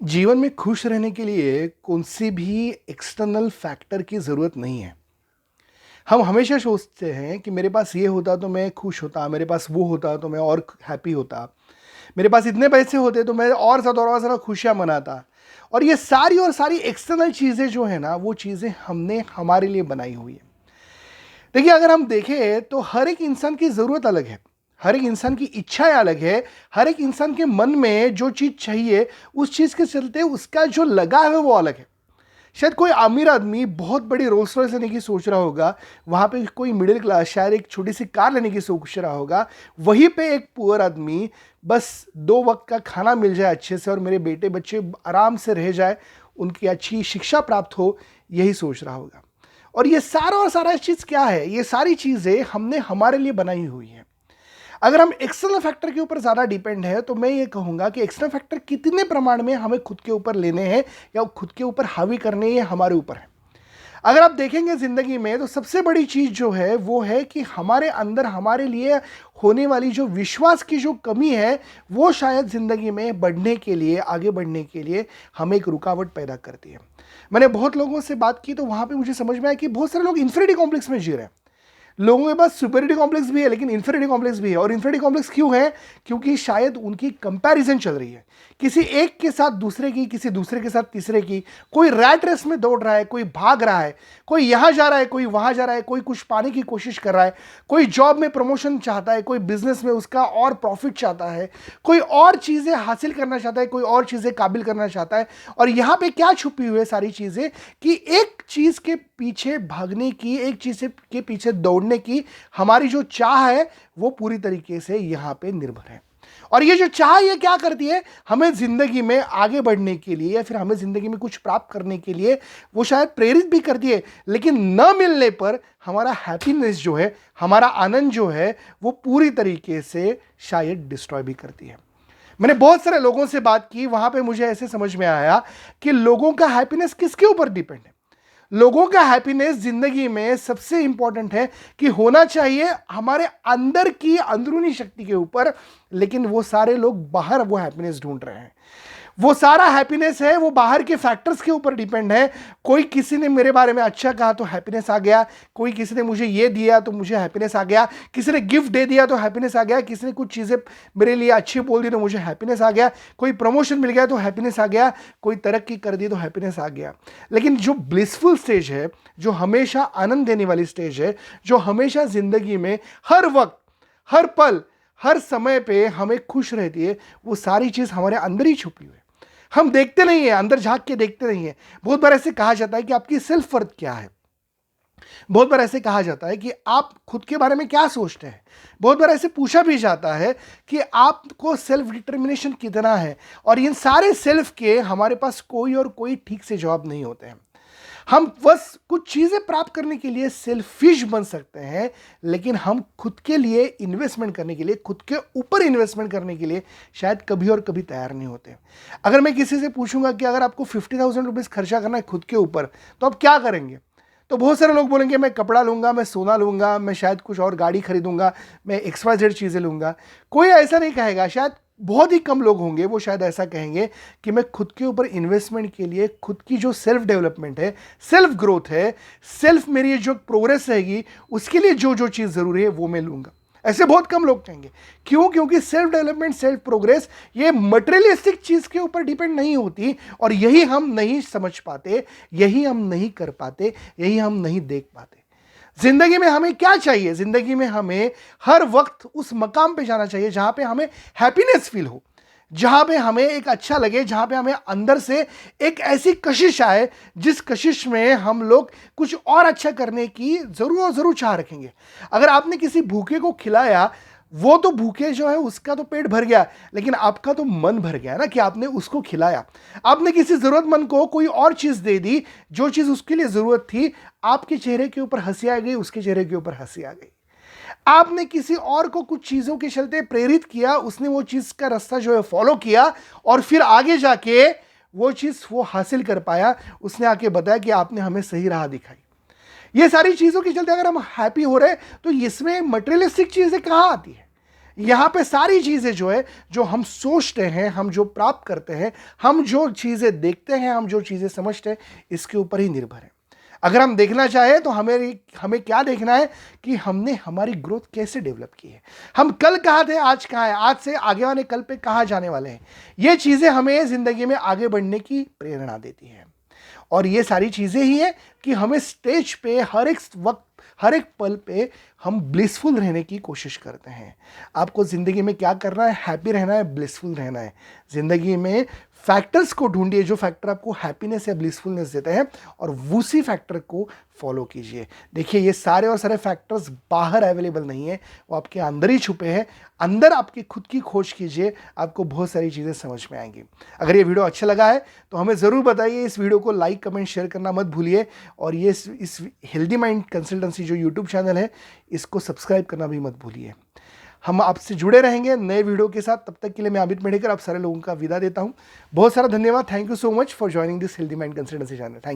जीवन में खुश रहने के लिए कौन सी भी एक्सटर्नल फैक्टर की ज़रूरत नहीं है। हम हमेशा सोचते हैं कि मेरे पास ये होता तो मैं खुश होता, मेरे पास वो होता तो मैं और हैप्पी होता, मेरे पास इतने पैसे होते तो मैं और ज़्यादा खुशियाँ मनाता। और ये सारी और सारी एक्सटर्नल चीज़ें जो है ना, वो चीज़ें हमने हमारे लिए बनाई हुई है। देखिए, अगर हम देखें तो हर एक इंसान की ज़रूरत अलग है, हर एक इंसान की इच्छाएं अलग है, हर एक इंसान के मन में जो चीज़ चाहिए उस चीज़ के चलते उसका जो लगाव है वो अलग है। शायद कोई अमीर आदमी बहुत बड़ी रोल्स रॉयस लेने की सोच रहा होगा, वहां पे कोई मिडिल क्लास शायद एक छोटी सी कार लेने की सोच रहा होगा, वहीं पे एक पुअर आदमी बस दो वक्त का खाना मिल जाए अच्छे से और मेरे बेटे बच्चे आराम से रह जाए, उनकी अच्छी शिक्षा प्राप्त हो, यही सोच रहा होगा। और ये सारा और सारा चीज़ क्या है, ये सारी चीज़ें हमने हमारे लिए बनाई हुई है। अगर हम एक्सटर्नल फैक्टर के ऊपर ज़्यादा डिपेंड है तो मैं ये कहूँगा कि एक्सटर्नल फैक्टर कितने प्रमाण में हमें खुद के ऊपर लेने हैं या खुद के ऊपर हावी करने हैं, हमारे ऊपर है। अगर आप देखेंगे ज़िंदगी में तो सबसे बड़ी चीज़ जो है वो है कि हमारे अंदर हमारे लिए होने वाली जो विश्वास की जो कमी है, वो शायद ज़िंदगी में बढ़ने के लिए, आगे बढ़ने के लिए हमें एक रुकावट पैदा करती है। मैंने बहुत लोगों से बात की तो वहाँ पे मुझे समझ में आया कि बहुत सारे लोग इन्फिनिटी कॉम्प्लेक्स में जी रहे हैं। लोगों के पास सुपेरिटी कॉम्प्लेक्स भी है लेकिन इन्फिनिटी कॉम्प्लेक्स भी है। और इन्फिनिटी कॉम्प्लेक्स क्यों है? क्योंकि शायद उनकी कंपैरिजन चल रही है, किसी एक के साथ दूसरे की, किसी दूसरे के साथ तीसरे की। कोई रैट रेस में दौड़ रहा है, कोई भाग रहा है, कोई यहां जा रहा है, कोई वहां जा रहा है, कोई कुछ पाने की कोशिश कर रहा है, कोई जॉब में प्रमोशन चाहता है, कोई बिजनेस में उसका और प्रॉफिट चाहता है, कोई और चीजें हासिल करना चाहता है, कोई और चीजें काबिल करना चाहता है। और यहां पे क्या छुपी हुई है सारी चीजें कि एक चीज के पीछे भागने की, एक चीज के पीछे दौड़ने की हमारी जो चाह है वो पूरी तरीके से यहां पे निर्भर है। और ये जो चाह ये क्या करती है, हमें जिंदगी में आगे बढ़ने के लिए या फिर हमें जिंदगी में कुछ प्राप्त करने के लिए वो शायद प्रेरित भी करती है, लेकिन न मिलने पर हमारा हैप्पीनेस जो है, हमारा आनंद जो है, वो पूरी तरीके से शायद डिस्ट्रॉय भी करती है। मैंने बहुत सारे लोगों से बात की, वहां पे मुझे ऐसे समझ में आया कि लोगों का हैप्पीनेस किसके ऊपर डिपेंड है। लोगों का हैप्पीनेस जिंदगी में सबसे इंपॉर्टेंट है कि होना चाहिए हमारे अंदर की अंदरूनी शक्ति के ऊपर, लेकिन वो सारे लोग बाहर वो हैप्पीनेस ढूंढ रहे हैं। वो सारा हैप्पीनेस है वो बाहर के फैक्टर्स के ऊपर डिपेंड है। कोई किसी ने मेरे बारे में अच्छा कहा तो हैप्पीनेस आ गया, कोई किसी ने मुझे ये दिया तो मुझे हैप्पीनेस आ गया, किसी ने गिफ्ट दे दिया तो हैप्पीनेस आ गया, किसी ने कुछ चीज़ें मेरे लिए अच्छी बोल दी तो मुझे हैप्पीनेस आ गया, कोई प्रमोशन मिल गया तो हैप्पीनेस आ गया, कोई तरक्की कर दी तो हैप्पीनेस आ गया। लेकिन जो ब्लिसफुल स्टेज है, जो हमेशा आनंद देने वाली स्टेज है, जो हमेशा जिंदगी में हर वक्त, हर पल, हर समय पे हमें खुश रहती है, वो सारी चीज़ हमारे अंदर ही छुपी हुई है। हम देखते नहीं है, अंदर झांक के देखते नहीं है। बहुत बार ऐसे कहा जाता है कि आपकी सेल्फ वर्थ क्या है। बहुत बार ऐसे कहा जाता है कि आप खुद के बारे में क्या सोचते हैं। बहुत बार ऐसे पूछा भी जाता है कि आपको सेल्फ डिटर्मिनेशन कितना है। और इन सारे सेल्फ के हमारे पास कोई और कोई ठीक से जवाब नहीं होते हैं। हम बस कुछ चीजें प्राप्त करने के लिए सेल्फिश बन सकते हैं, लेकिन हम खुद के लिए इन्वेस्टमेंट करने के लिए, खुद के ऊपर इन्वेस्टमेंट करने के लिए शायद कभी और कभी तैयार नहीं होते। अगर मैं किसी से पूछूंगा कि अगर आपको 50,000 रुपीज खर्चा करना है खुद के ऊपर, तो आप क्या करेंगे? तो बहुत सारे लोग बोलेंगे मैं कपड़ा लूंगा, मैं सोना लूंगा, मैं शायद कुछ और गाड़ी खरीदूंगा, मैं XYZ चीजें लूंगा। कोई ऐसा नहीं कहेगा, शायद बहुत ही कम लोग होंगे वो शायद ऐसा कहेंगे कि मैं खुद के ऊपर इन्वेस्टमेंट के लिए, खुद की जो सेल्फ डेवलपमेंट है, सेल्फ ग्रोथ है, सेल्फ मेरी जो प्रोग्रेस रहेगी, उसके लिए जो जो चीज़ ज़रूरी है वो मैं लूंगा। ऐसे बहुत कम लोग कहेंगे। क्यों? क्योंकि सेल्फ डेवलपमेंट, सेल्फ प्रोग्रेस ये मटेरियलिस्टिक चीज़ के ऊपर डिपेंड नहीं होती। और यही हम नहीं समझ पाते, यही हम नहीं कर पाते, यही हम नहीं देख पाते। जिंदगी में हमें क्या चाहिए? जिंदगी में हमें हर वक्त उस मकाम पे जाना चाहिए जहां पे हमें हैप्पीनेस फील हो, जहां पे हमें एक अच्छा लगे, जहां पे हमें अंदर से एक ऐसी कशिश आए जिस कशिश में हम लोग कुछ और अच्छा करने की जरूर चाह रखेंगे। अगर आपने किसी भूखे को खिलाया, वो तो भूखे जो है उसका तो पेट भर गया, लेकिन आपका तो मन भर गया ना कि आपने उसको खिलाया। आपने किसी जरूरतमंद को कोई और चीज दे दी, जो चीज उसके लिए जरूरत थी, आपके चेहरे के ऊपर हंसी आ गई, उसके चेहरे के ऊपर हंसी आ गई। आपने किसी और को कुछ चीजों के चलते प्रेरित किया, उसने वो चीज का रास्ता जो है फॉलो किया और फिर आगे जाके वो चीज वो हासिल कर पाया। उसने आके बताया कि आपने हमें सही राह दिखाई। ये सारी चीजों के चलते अगर हम हैप्पी हो रहे हैं तो इसमें मटेरियलिस्टिक चीजें कहां आती है? यहाँ पे सारी चीज़ें जो है, जो हम सोचते हैं, हम जो प्राप्त करते हैं, हम जो चीज़ें देखते हैं, हम जो चीज़ें समझते हैं, इसके ऊपर ही निर्भर है। अगर हम देखना चाहें तो हमें क्या देखना है कि हमने हमारी ग्रोथ कैसे डेवलप की है, हम कल कहाँ थे, आज कहाँ है, आज से आगे वाले कल पे कहाँ जाने वाले हैं। ये चीज़ें हमें ज़िंदगी में आगे बढ़ने की प्रेरणा देती है। और ये सारी चीज़ें ही है कि हमें स्टेज पे हर एक वक्त, हर एक पल पे हम ब्लिसफुल रहने की कोशिश करते हैं। आपको ज़िंदगी में क्या करना है? हैप्पी रहना है, ब्लिसफुल रहना है। ज़िंदगी में फैक्टर्स को ढूंढिए जो फैक्टर आपको हैप्पीनेस या ब्लिसफुलनेस देते हैं, और उसी फैक्टर को फॉलो कीजिए। देखिए, ये सारे और सारे फैक्टर्स बाहर अवेलेबल नहीं है, वो आपके अंदर ही छुपे हैं। अंदर आपकी खुद की खोज कीजिए, आपको बहुत सारी चीज़ें समझ में आएंगी। अगर ये वीडियो अच्छा लगा है तो हमें ज़रूर बताइए। इस वीडियो को लाइक, कमेंट, शेयर करना मत भूलिए। और ये इस हेल्दी माइंड कंसल्टेंसी जो यूट्यूब चैनल है, इसको सब्सक्राइब करना भी मत भूलिए। हम आपसे जुड़े रहेंगे नए वीडियो के साथ। तब तक के लिए मैं अमित मेढेकर आप सारे लोगों का विदा देता हूं। बहुत सारा धन्यवाद। Thank you so much for joining this healthy mind consultancy channel. Thank you.